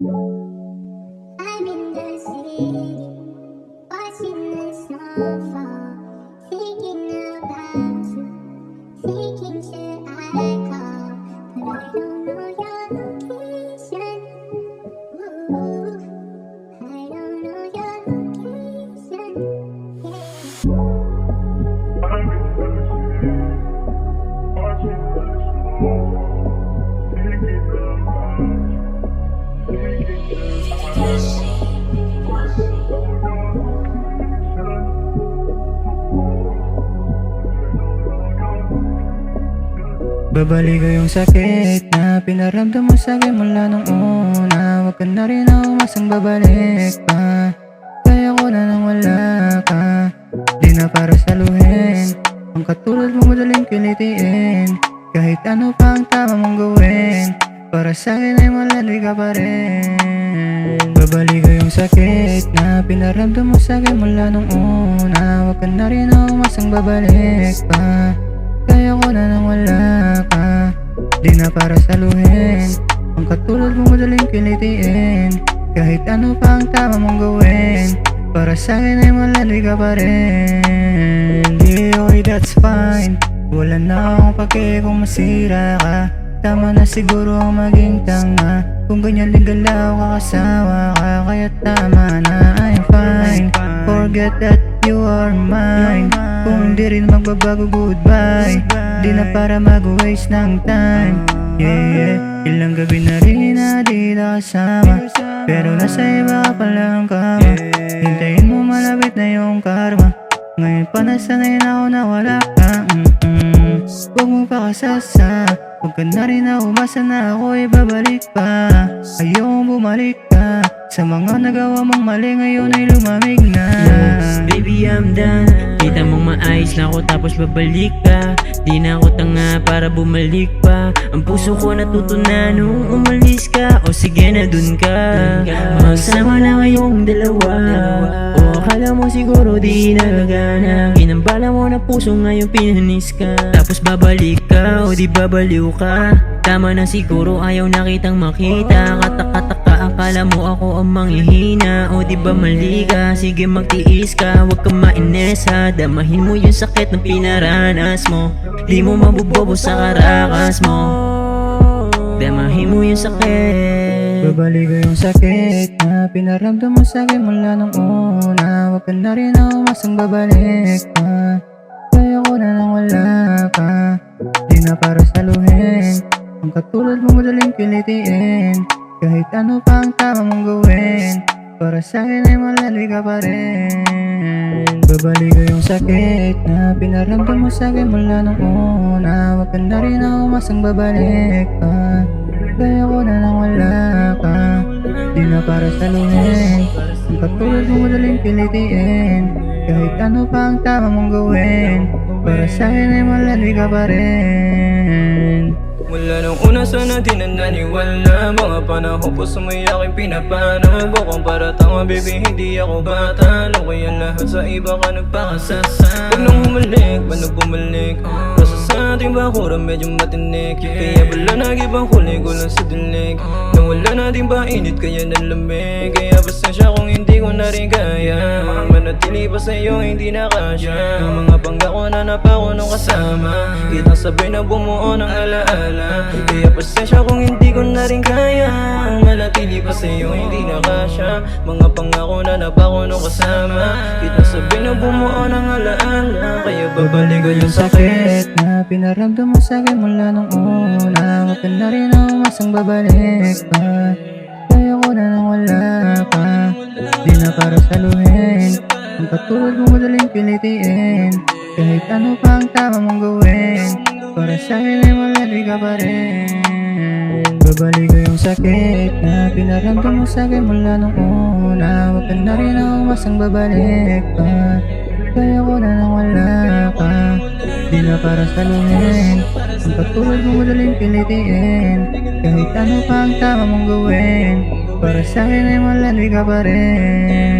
I'm in the city, watching the snow fall, thinking about you, thinking should I call, but I don't know your location. Ooh, I don't know your location. I'm in the city, watching the snow fall, thinking about you, thinking should I call, but I don't know your location. Babalik ko yung sakit na pinaramdam mo sa'kin mula nung una. Huwag ka na rin na umasang babalik pa. Kaya ko na nang wala ka, di na para saluhin. Ang katulad mo madaling kilitiin, kahit ano pa ang tama mong gawin, para sa'kin ay malandi ka pa rin. Babalik ko yung sakit na pinaramdam mo sa'kin mula nung una. Huwag ka na rin na umasang babalik pa. Kaya ko na nang wala ka, di na para saluhin. Ang katulad mo madaling kilitiin, kahit ano pa ang tama mong gawin, para sa'kin ay malandi ka pa rin. Di okay, that's fine. Wala na akong pake kung masira ka. Tama na siguro ang maging tanga. Kung ganyan din galaw kakasawa ka, kaya tama na, I'm fine. Forget that you are mine. Kung di rin magbabago, goodbye. Di na para mag-waste ng time. Yeah, ilang gabi na rin na di na kasama, pero nasa iba ka pala ang kama. Hintayin mo malapit na yung karma. Ngayon pa nasanay na ako na wala ka. Huwag mong pakasasa, huwag ka na rin na umasa na ako ibabalik pa. Ayokong bumalik ka sa mga nagawa mong mali, ngayon ay lumamig na. Baby, I'm done. Kita mong maayos na ako tapos babalik ka. Di na ako tanga para bumalik pa. Ang puso ko natuto na nung umalis ka. O sige na dun ka, magsama na kayong dalawa. O akala mo siguro di nagagana. Ginambala mo na puso ngayon pinanis ka. Tapos babalik ka o di babaliw ka. Tama na siguro ayaw na kitang makita. Katakataka akala mo ako ang manghihina. O di ba mali ka, sige magtiis ka. Huwag kang mainis ha, damahin mo yung sakit na pinaranas mo. Di mo mabubobo sa karakas mo, damahin mo yung sakit. Babalik ko yung sakit na pinaramdam mo sa'kin mula nung una. Huwag ka na rin na umasang babalik pa. Kaya ko na nang wala ka, di na para saluhin. Ang katulad mo madaling kilitiin, kahit ano pa ang tama mong gawin, para sa'kin ay malandi ka pa rin. Babalik ko yung sakit na pinaramdam mo sa'kin mula nung una. Huwag ka na rin na umasang babalik pa. Kaya ko na nang wala ka, di na para saluhin. Ang katulad mo madaling pilitiin, kahit ano pa ang tama mong gawin, para sa'kin ay malandi ka pa rin. Mula nung una sana di na naniwala. Mga panahon po sa may aking pinapanag. Bukong para tanga baby, hindi ako bata. Alam ko yan lahat sa iba ka nagpakasasa. Huwag nang humalik, paano bumalik? Basta sa ating bakura medyo matinik. Kaya wala nag-ibang huli ko lang sa dilig. Nawala na din ba init kaya nalamig. Kaya basta siya kung hindi ko na rin kaya. Manatili pa sa'yo hindi na kasya. Ang mga pangako na napako nung kasama. Kitang sabay na bumuo ng alaala. Kaya pasensya kung hindi ko na rin kaya. Manatili pa sa'yo hindi na kasya. Mga pangako na napako nung kasama. Kitang sabay na bumuo ng alaala. Kaya babalik ko yung sakit na pinaramdam mo sa'kin mula nung una. Huwag ka na rin na umasang babalik pa. Kaya ko na nang wala ka, di na para saluhin. Ang katulad mo madaling pilitiin, kahit ano pa ang tama mong gawin, para sa'kin ay malandi ka pa rin. Babalik ko yung sakit na pinaramdam mo sa'kin mula nung una. Huwag ka na rin na umasang babalik pa. Kaya ko na nang wala ka, di na para saluhin. Ang katulad mo madaling pilitiin, kahit ano pa ang tama mong gawin, para sa'kin ay malandi ka pa rin.